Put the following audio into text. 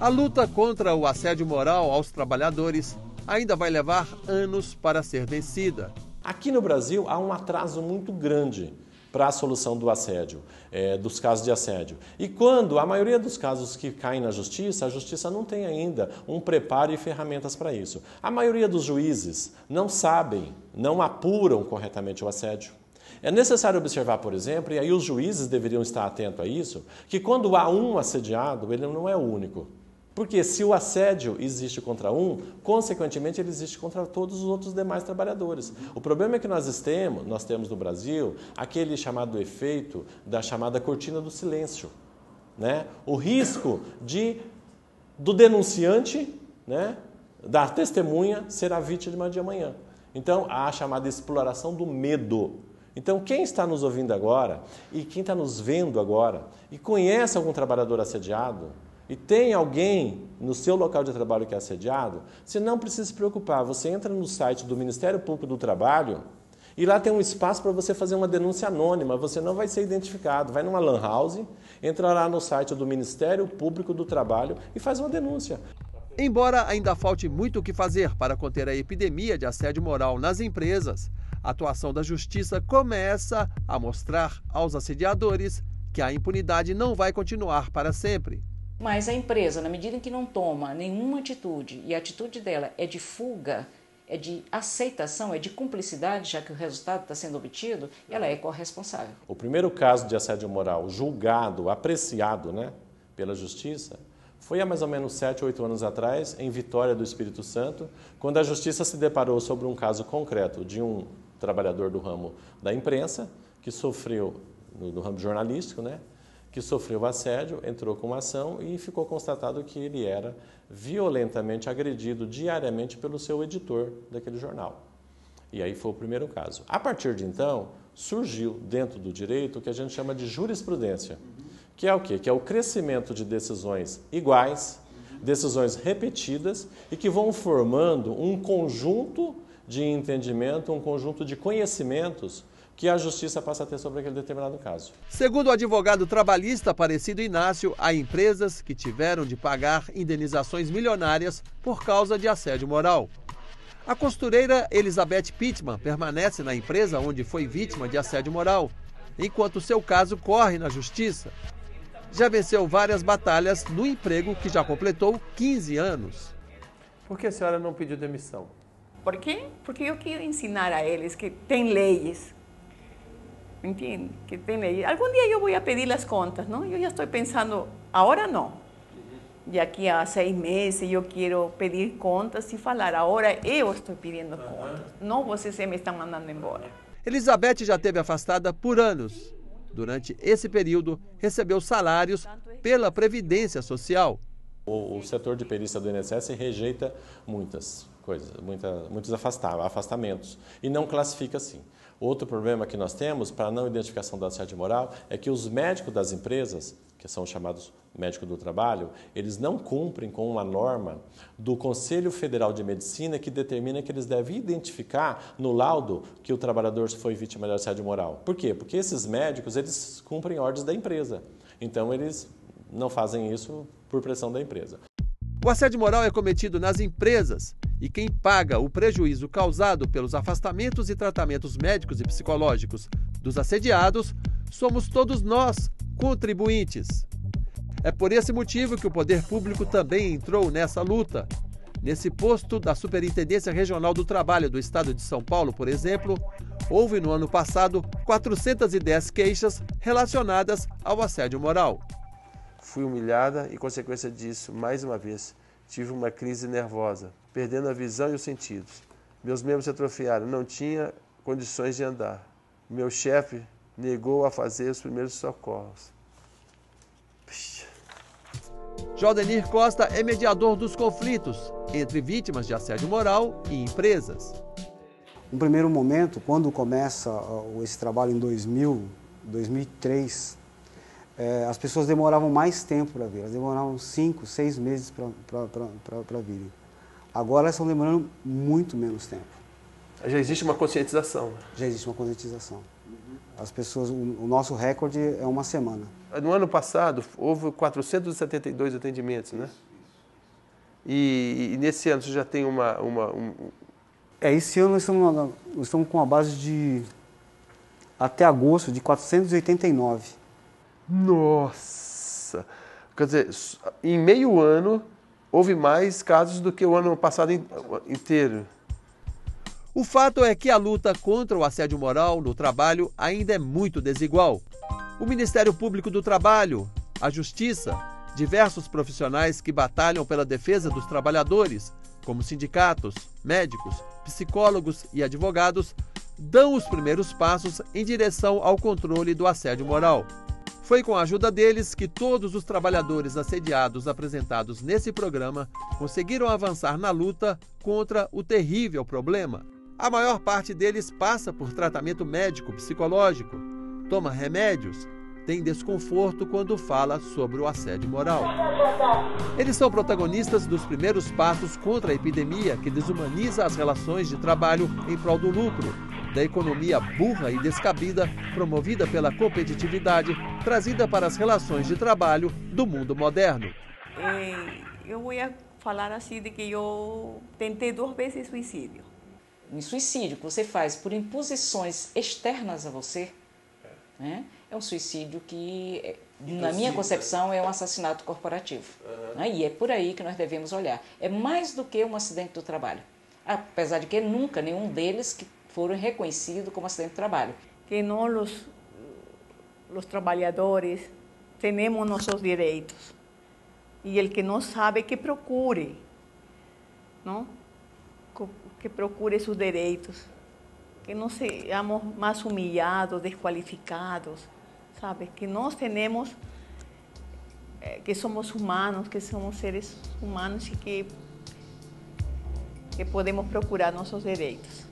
A luta contra o assédio moral aos trabalhadores ainda vai levar anos para ser vencida. Aqui no Brasil há um atraso muito grande para a solução do assédio, dos casos de assédio. E quando a maioria dos casos que caem na justiça, a justiça não tem ainda um preparo e ferramentas para isso. A maioria dos juízes não sabem, não apuram corretamente o assédio. É necessário observar, por exemplo, e aí os juízes deveriam estar atentos a isso, que quando há um assediado, ele não é o único. Porque se o assédio existe contra um, consequentemente ele existe contra todos os outros demais trabalhadores. O problema é que nós temos no Brasil aquele chamado efeito da chamada cortina do silêncio, né? O risco do denunciante, né, da testemunha ser a vítima de amanhã. Então, há a chamada exploração do medo. Então, quem está nos ouvindo agora e quem está nos vendo agora e conhece algum trabalhador assediado, e tem alguém no seu local de trabalho que é assediado, você não precisa se preocupar. Você entra no site do Ministério Público do Trabalho e lá tem um espaço para você fazer uma denúncia anônima. Você não vai ser identificado. Vai numa lan house, entra lá no site do Ministério Público do Trabalho e faz uma denúncia. Embora ainda falte muito o que fazer para conter a epidemia de assédio moral nas empresas, a atuação da Justiça começa a mostrar aos assediadores que a impunidade não vai continuar para sempre. Mas a empresa, na medida em que não toma nenhuma atitude, e a atitude dela é de fuga, é de aceitação, é de cumplicidade, já que o resultado está sendo obtido, ela é corresponsável. O primeiro caso de assédio moral julgado, apreciado, né, pela Justiça, foi há mais ou menos 7 ou 8 anos atrás, em Vitória do Espírito Santo, quando a Justiça se deparou sobre um caso concreto de um trabalhador do ramo da imprensa, que sofreu, do ramo jornalístico, né, que sofreu assédio, entrou com uma ação e ficou constatado que ele era violentamente agredido diariamente pelo seu editor daquele jornal. E aí foi o primeiro caso. A partir de então, surgiu dentro do direito o que a gente chama de jurisprudência, que é o quê? Que é o crescimento de decisões iguais, decisões repetidas e que vão formando um conjunto de entendimento, um conjunto de conhecimentos que a Justiça passa a ter sobre aquele determinado caso. Segundo o advogado trabalhista Aparecido Inácio, há empresas que tiveram de pagar indenizações milionárias por causa de assédio moral. A costureira Elizabeth Pittman permanece na empresa onde foi vítima de assédio moral, enquanto seu caso corre na Justiça. Já venceu várias batalhas no emprego que já completou 15 anos. Por que a senhora não pediu demissão? Por quê? Porque eu quero ensinar a eles que tem leis. Entende? Que tem lei. Algum dia eu vou pedir as contas, não? Eu já estou pensando, agora não. De aqui a 6 meses eu quero pedir contas e falar, agora eu estou pedindo contas, não vocês me estão mandando embora. Elizabeth já esteve afastada por anos. Durante esse período, recebeu salários pela Previdência Social. O setor de perícia do INSS rejeita muitas coisas, muitos afastamentos e não classifica assim. Outro problema que nós temos para a não identificação do assédio moral é que os médicos das empresas, que são chamados médicos do trabalho, eles não cumprem com uma norma do Conselho Federal de Medicina que determina que eles devem identificar no laudo que o trabalhador foi vítima de assédio moral. Por quê? Porque esses médicos, eles cumprem ordens da empresa. Então, eles não fazem isso por pressão da empresa. O assédio moral é cometido nas empresas e quem paga o prejuízo causado pelos afastamentos e tratamentos médicos e psicológicos dos assediados somos todos nós, contribuintes. É por esse motivo que o poder público também entrou nessa luta. Nesse posto da Superintendência Regional do Trabalho do Estado de São Paulo, por exemplo, houve no ano passado 410 queixas relacionadas ao assédio moral. Fui humilhada e, consequência disso, mais uma vez, tive uma crise nervosa, perdendo a visão e os sentidos. Meus membros se atrofiaram, não tinha condições de andar. Meu chefe negou a fazer os primeiros socorros. Jodenir Costa é mediador dos conflitos entre vítimas de assédio moral e empresas. No primeiro momento, quando começa esse trabalho em 2003, as pessoas demoravam mais tempo para vir, elas demoravam 5, 6 meses para virem. Agora elas estão demorando muito menos tempo. Já existe uma conscientização. Já existe uma conscientização. As pessoas, o nosso recorde é uma semana. No ano passado, houve 472 atendimentos, né? E nesse ano você já tem Esse ano nós estamos com uma base de, até agosto, de 489. Nossa! Quer dizer, em meio ano houve mais casos do que o ano passado inteiro. O fato é que a luta contra o assédio moral no trabalho ainda é muito desigual. O Ministério Público do Trabalho, a Justiça, diversos profissionais que batalham pela defesa dos trabalhadores, como sindicatos, médicos, psicólogos e advogados, dão os primeiros passos em direção ao controle do assédio moral. Foi com a ajuda deles que todos os trabalhadores assediados apresentados nesse programa conseguiram avançar na luta contra o terrível problema. A maior parte deles passa por tratamento médico-psicológico, toma remédios, tem desconforto quando fala sobre o assédio moral. Eles são protagonistas dos primeiros passos contra a epidemia que desumaniza as relações de trabalho em prol do lucro, da economia burra e descabida promovida pela competitividade trazida para as relações de trabalho do mundo moderno. Eu vou falar assim de que eu tentei 2 vezes suicídio. Um suicídio que você faz por imposições externas a você, né, é um suicídio que, na minha concepção, é um assassinato corporativo. Né, e é por aí que nós devemos olhar. É mais do que um acidente do trabalho. Apesar de que nunca nenhum deles que foram reconhecidos como acidente de trabalho. Que nós, os trabalhadores, temos nossos direitos. E el que não sabe, que procure, não? Que procure seus direitos, que não sejamos mais humilhados, desqualificados, sabe? Que nós temos, que somos humanos, que somos seres humanos e que podemos procurar nossos direitos.